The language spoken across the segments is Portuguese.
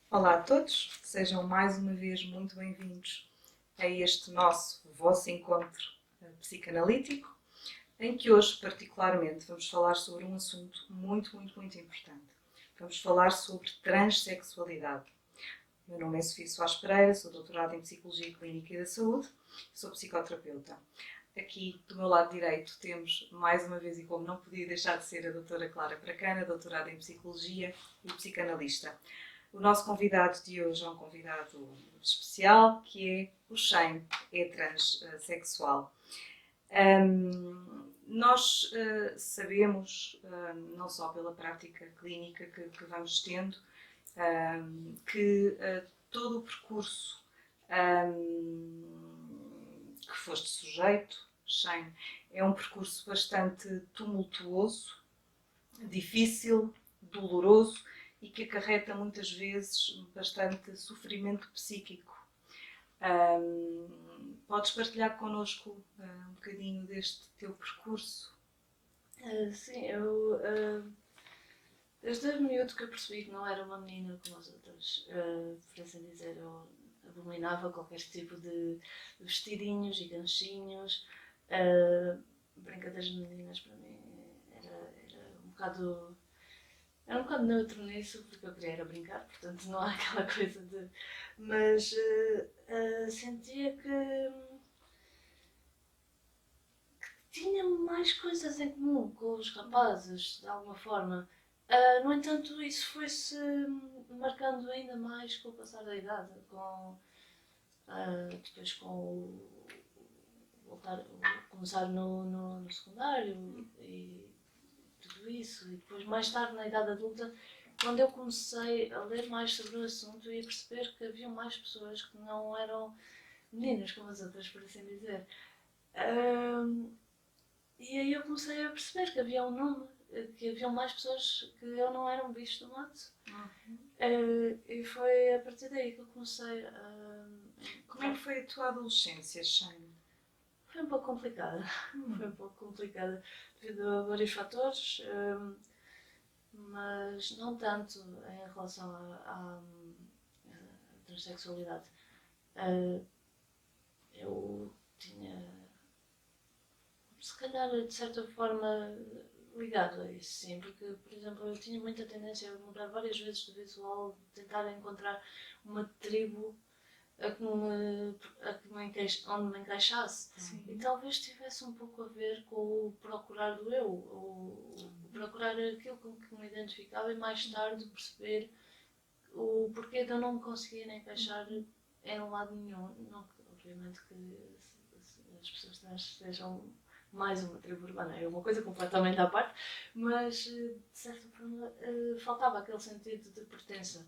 Olá a todos, sejam mais uma vez muito bem-vindos a este vosso encontro psicanalítico, em que hoje, particularmente, vamos falar sobre um assunto muito importante. Vamos falar sobre transexualidade. O meu nome é Sofia Soares Pereira, sou doutorada em Psicologia Clínica e da Saúde, sou psicoterapeuta. Aqui do meu lado direito temos, mais uma vez, e como não podia deixar de ser, a doutora Clara Pracana, doutorada em Psicologia e psicanalista. O nosso convidado de hoje é um convidado especial, que é o Shane, é transexual. Nós sabemos, não só pela prática clínica que vamos tendo, que todo o percurso que foste sujeito, Shane, é um percurso bastante tumultuoso, difícil, doloroso e que acarreta muitas vezes bastante sofrimento psíquico. Podes partilhar connosco um bocadinho deste teu percurso? Sim, eu desde miúdo que eu percebi que não era uma menina como as outras, por assim dizer, eu abominava qualquer tipo de vestidinhos e ganchinhos, brincadeiras de meninas para mim era um bocado. Era um bocado neutro nisso, porque eu queria era brincar, portanto não há aquela coisa de. Mas sentia que tinha mais coisas em comum com os rapazes, de alguma forma. No entanto, isso foi-se marcando ainda mais com o passar da idade, depois com começar no secundário e tudo isso, e depois mais tarde na idade adulta, quando eu comecei a ler mais sobre o assunto e a perceber que havia mais pessoas que não eram meninas como as outras, por assim dizer. E aí eu comecei a perceber que havia um nome, que haviam mais pessoas que eu não era um bicho do mato. E foi a partir daí que eu comecei a. Como é que foi a tua adolescência, Shane? Foi um pouco complicada. Foi um pouco complicada devido a vários fatores, mas não tanto em relação à transexualidade. Eu tinha, se calhar, de certa forma, ligado a isso, sim, porque, por exemplo, eu tinha muita tendência a mudar várias vezes de visual, tentar encontrar uma tribo onde me encaixasse. Sim. E talvez tivesse um pouco a ver com o procurar do eu, o procurar aquilo com que me identificava e mais tarde perceber o porquê de eu não me conseguir encaixar em lado nenhum. Não, obviamente que as pessoas trans sejam mais uma tribo urbana, é uma coisa completamente à parte, mas de certa forma faltava aquele sentido de pertença.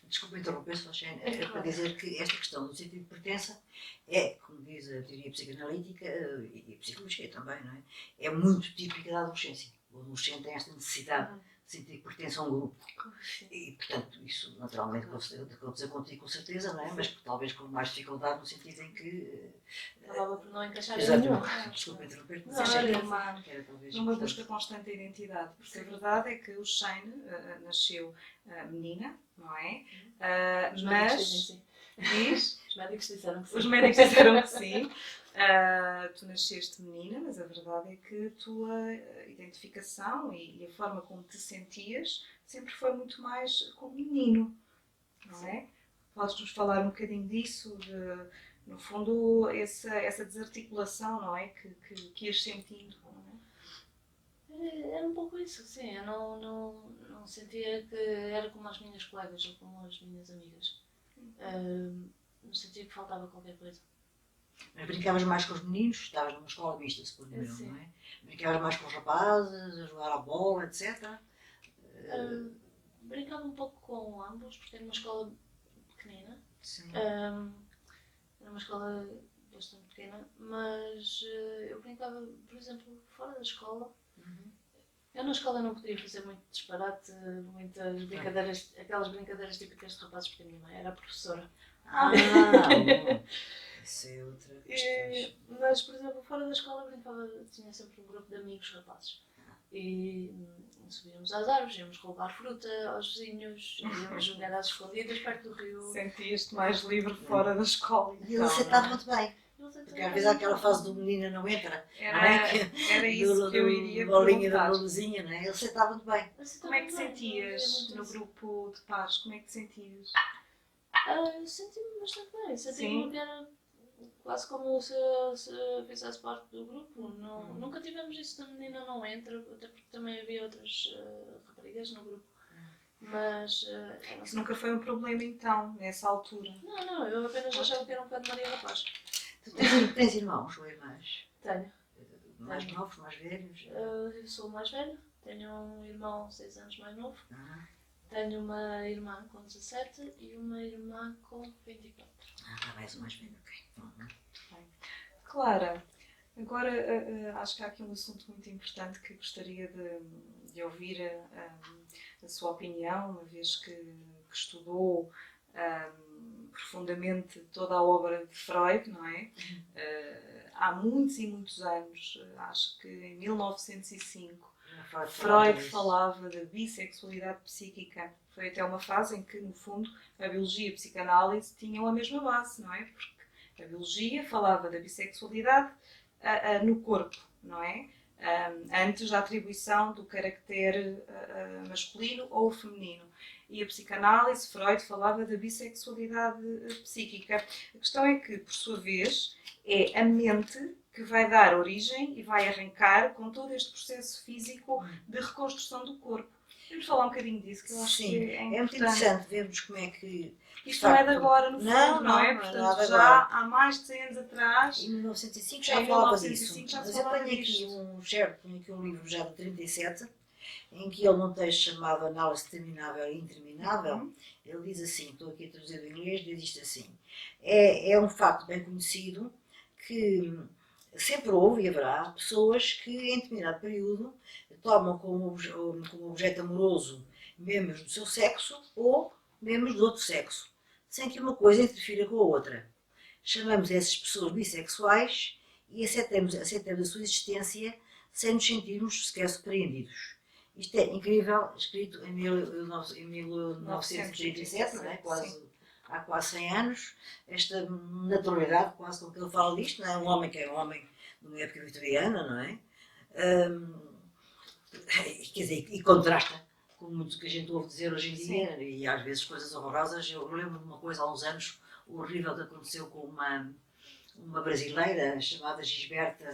Desculpa interromper, Sochene, é para dizer que esta questão do sentido de pertença é, como diz a teoria psicanalítica e a psicologia também, não é? É muito típica da adolescência. O adolescente tem esta necessidade de sentir que pertence a um grupo. E, portanto, isso naturalmente aconteceu contigo com certeza, não é? Mas talvez com mais dificuldade no sentido em que. Acabava por não encaixar em Exatamente. nenhum. Desculpa interromper, Mas achei que era talvez numa busca constante de identidade, porque a verdade é que o Shane nasceu menina, não é? Mas diz, os médicos disseram que sim. Os médicos disseram que sim. Tu nasceste menina, mas a verdade é que a tua identificação e a forma como te sentias sempre foi muito mais como menino, não é? Podes-nos falar um bocadinho disso, no fundo, essa desarticulação, não é? Que ias sentindo, não é? Era um pouco isso, sim. Eu não sentia que era como as minhas colegas ou como as minhas amigas. Não sentia que faltava qualquer coisa. Mas brincavas mais com os meninos? Estavas numa escola mista, se por não é? Brincavas mais com os rapazes, a jogar a bola, etc. Brincava um pouco com ambos, porque era uma escola pequenina. Sim. Era uma escola bastante pequena, mas eu brincava, por exemplo, fora da escola. Eu na escola não podia fazer muito disparate, muitas brincadeiras, aquelas brincadeiras típicas de rapazes, porque a minha mãe era a professora. Isso é outra questão. Mas, por exemplo, fora da escola brincava, tinha sempre um grupo de amigos rapazes. E subíamos às árvores, íamos roubar fruta aos vizinhos, íamos jogar às escondidas perto do rio. Sentias-te mais livre fora da escola. E ele aceitava muito bem. Eles Porque às vezes há aquela fase do menina não entra, não é? Era isso que eu iria bolinha da perguntar. boluzinha, não é? Ele aceitava muito bem. Como é que te sentias no grupo de pares? Como é que te sentias? Senti-me bastante bem. Sim. Senti-me que era quase como se fizesse parte do grupo. Nunca tivemos isso da menina não entra, até porque também havia outras raparigas no grupo. Mas. Isso nunca foi um problema então, nessa altura? Não, eu apenas achava que era um bocado Maria Rapaz. Tu tens irmãos ou irmãs? Tenho. Mais novos, mais velhos? Eu sou mais velha, tenho um irmão 6 anos mais novo, tenho uma irmã com 17 e uma irmã com 24. Mais o mais velho, ok. Clara, agora acho que há aqui um assunto muito importante que gostaria de ouvir a sua opinião, uma vez que estudou profundamente toda a obra de Freud, não é? Há muitos e muitos anos, acho que em 1905, Freud falava da bissexualidade psíquica. Foi até uma fase em que, no fundo, a biologia e a psicanálise tinham a mesma base, não é? Porque a biologia falava da bissexualidade no corpo, não é? Antes da atribuição do caractere masculino ou feminino. E a psicanálise, Freud, falava da bissexualidade psíquica. A questão é que, por sua vez, é a mente que vai dar origem e vai arrancar com todo este processo físico de reconstrução do corpo. Vamos falar um bocadinho disso, que eu acho que é importante. É muito interessante vermos como é que... Isto não é de agora, no fundo, não é? Portanto, já há mais de 100 anos atrás... Em 1905 já falava disso. Já Mas eu ponho aqui um livro já de 37, em que ele, num texto chamado Análise Determinável e Interminável, ele diz assim, estou aqui a traduzir do inglês, diz isto assim: é um facto bem conhecido que sempre houve e haverá pessoas que, em determinado período, tomam como objeto amoroso membros do seu sexo ou membros do outro sexo, sem que uma coisa interfira com a outra. Chamamos essas pessoas bissexuais e aceitamos a sua existência sem nos sentirmos sequer surpreendidos. Isto é incrível, escrito em 1937, não é? Há quase 100 anos, esta naturalidade quase com que ele fala disto, não é? Um homem que é um homem de uma época vitoriana, não é? Quer dizer, e contrasta com muito que a gente ouve dizer hoje em dia, e às vezes coisas horrorosas. Eu lembro de uma coisa há uns anos horrível que aconteceu com uma brasileira chamada Gisberta.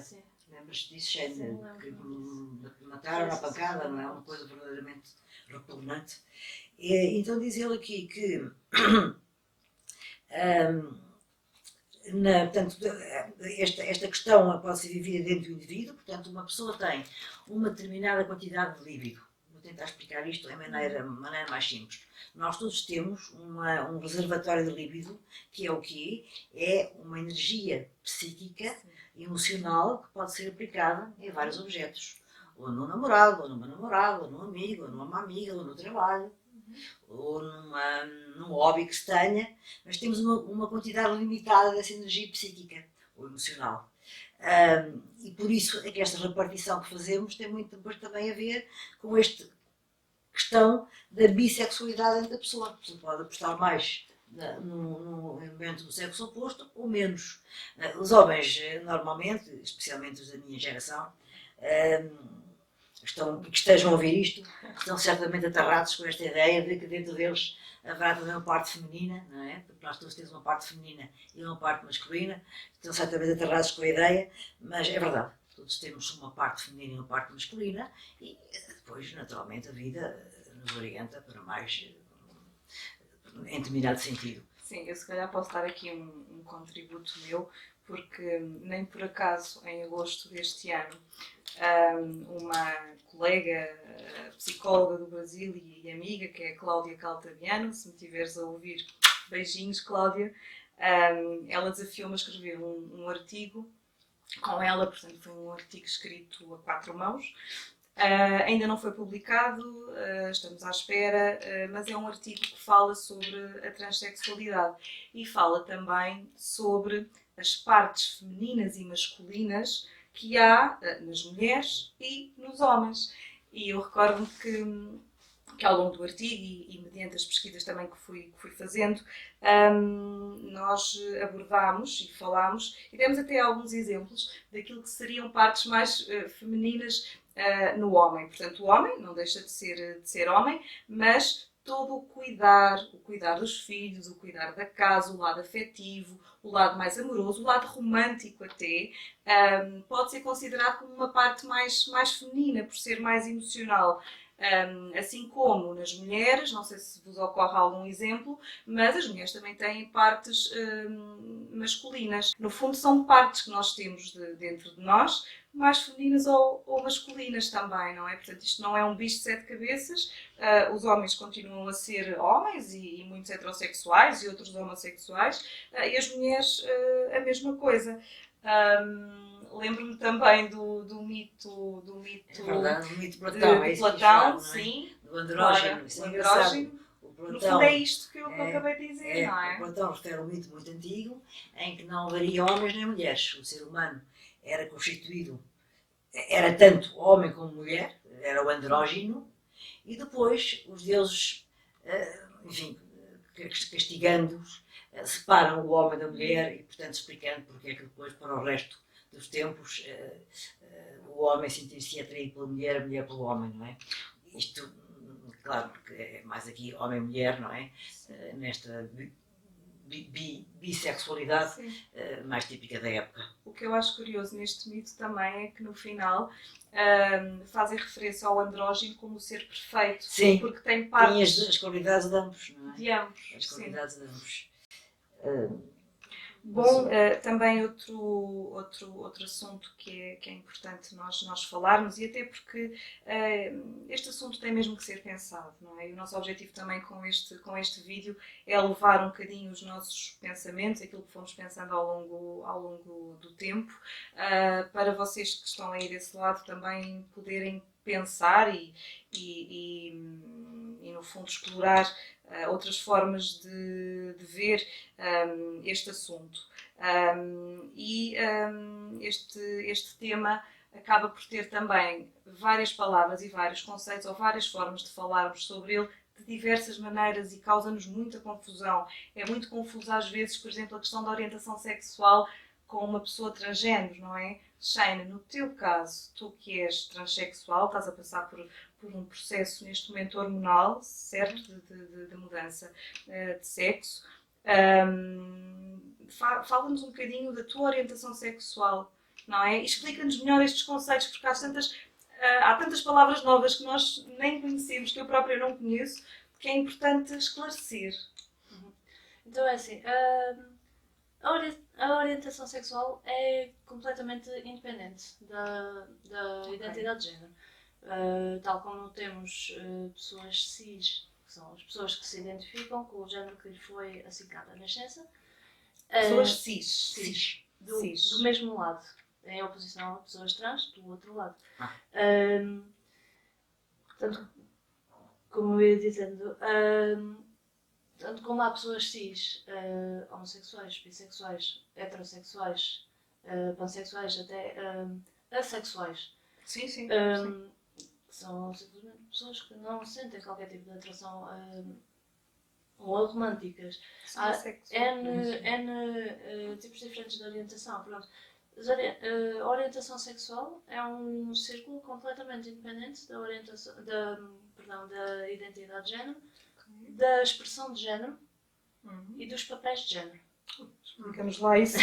Lembras-te disso, Shane? Que mataram a pancada, não é? Uma coisa verdadeiramente repugnante. Então diz ele aqui que portanto, esta questão pode ser vivida dentro do indivíduo. Portanto, uma pessoa tem uma determinada quantidade de líbido. Vou tentar explicar isto de maneira mais simples. Nós todos temos um reservatório de líbido, que é o quê? É uma energia psíquica, emocional, que pode ser aplicada em vários objetos. Ou no namorado, ou numa namorada, ou num amigo, ou numa amiga, ou no trabalho, ou num hobby que se tenha, mas temos uma quantidade limitada dessa energia psíquica ou emocional. E por isso é que esta repartição que fazemos tem muito depois também a ver com esta questão da bissexualidade entre a pessoa. A pessoa pode apostar mais no elemento do sexo oposto ou menos. Os homens, normalmente, especialmente os da minha geração, que estejam a ouvir isto, estão certamente aterrados com esta ideia de que dentro deles haverá também uma parte feminina, não é? Porque nós todos temos uma parte feminina e uma parte masculina, estão certamente aterrados com a ideia, mas é verdade, todos temos uma parte feminina e uma parte masculina, e depois, naturalmente, a vida nos orienta para mais em determinado sentido. Sim, eu se calhar posso dar aqui um contributo meu, porque nem por acaso, em agosto deste ano, uma colega psicóloga do Brasil e amiga, que é a Cláudia Caltabiano, se me estiveres a ouvir, beijinhos, Cláudia, ela desafiou-me a escrever um artigo com ela, portanto foi um artigo escrito a 4 mãos. Ainda não foi publicado, estamos à espera, mas é um artigo que fala sobre a transexualidade e fala também sobre as partes femininas e masculinas que há nas mulheres e nos homens. E eu recordo-me que ao longo do artigo e mediante as pesquisas também que fui fazendo, nós abordámos e falámos e demos até alguns exemplos daquilo que seriam partes mais femininas no homem. Portanto, o homem não deixa de ser homem, mas todo o cuidar dos filhos, o cuidar da casa, o lado afetivo, o lado mais amoroso, o lado romântico até, pode ser considerado como uma parte mais feminina, por ser mais emocional. Assim como nas mulheres, não sei se vos ocorre algum exemplo, mas as mulheres também têm partes masculinas. No fundo, são partes que nós temos dentro de nós, mais femininas ou masculinas também, não é? Portanto, isto não é um bicho de 7 cabeças. Os homens continuam a ser homens e muitos heterossexuais e outros homossexuais, e as mulheres a mesma coisa. Lembro-me também do mito É verdade, o mito de Platão, de é isso que Platão, diz, sim. do andrógeno. Claro, Isso o é engraçado. andrógeno. O No Platão, fundo é isto que eu acabei de dizer, não o é? Platão refere um mito muito antigo em que não haveria homens nem mulheres. O ser humano era constituído, era tanto homem como mulher, era o andrógeno, e depois os deuses, enfim, castigando-os, separam o homem da mulher e, portanto, explicando porque é que depois, para o resto dos tempos, o homem sentir-se atraído pela mulher, a mulher pelo homem, não é? Isto, claro, que é mais aqui homem-mulher, não é? Nesta bissexualidade mais típica da época. O que eu acho curioso neste mito também é que no final fazem referência ao andrógeno como o ser perfeito. Sim, porque tem partes as qualidades de ambos, não é? de ambos. As qualidades de ambos. Bom, também outro assunto que é importante nós falarmos, e até porque este assunto tem mesmo que ser pensado, não é? E o nosso objetivo também com este vídeo é levar um bocadinho os nossos pensamentos, aquilo que fomos pensando ao longo do tempo, para vocês que estão aí desse lado também poderem pensar e no fundo explorar outras formas de ver este assunto. Este tema acaba por ter também várias palavras e vários conceitos ou várias formas de falarmos sobre ele de diversas maneiras e causa-nos muita confusão. É muito confuso às vezes, por exemplo, a questão da orientação sexual com uma pessoa transgénero, não é? Shane, no teu caso, tu que és transexual, estás a passar por um processo neste momento hormonal, certo? De mudança de sexo. Fala-nos um bocadinho da tua orientação sexual, não é? E explica-nos melhor estes conceitos, porque há tantas palavras novas que nós nem conhecemos, que eu própria não conheço, que é importante esclarecer. Então é assim, a orientação sexual é completamente independente da identidade de género. Tal como temos pessoas cis, que são as pessoas que se identificam com o género que lhe foi assignado à nascença. Pessoas cis. Do mesmo lado, em oposição a pessoas trans do outro lado. Portanto, como eu ia dizendo, tanto como há pessoas cis, homossexuais, bissexuais, heterossexuais, pansexuais, até assexuais. Sim. São simplesmente pessoas que não sentem qualquer tipo de atração ou românticas. Há N tipos diferentes de orientação. Pronto. A orientação sexual é um círculo completamente independente da identidade de género, da expressão de género e dos papéis de género. Explicamos lá isso.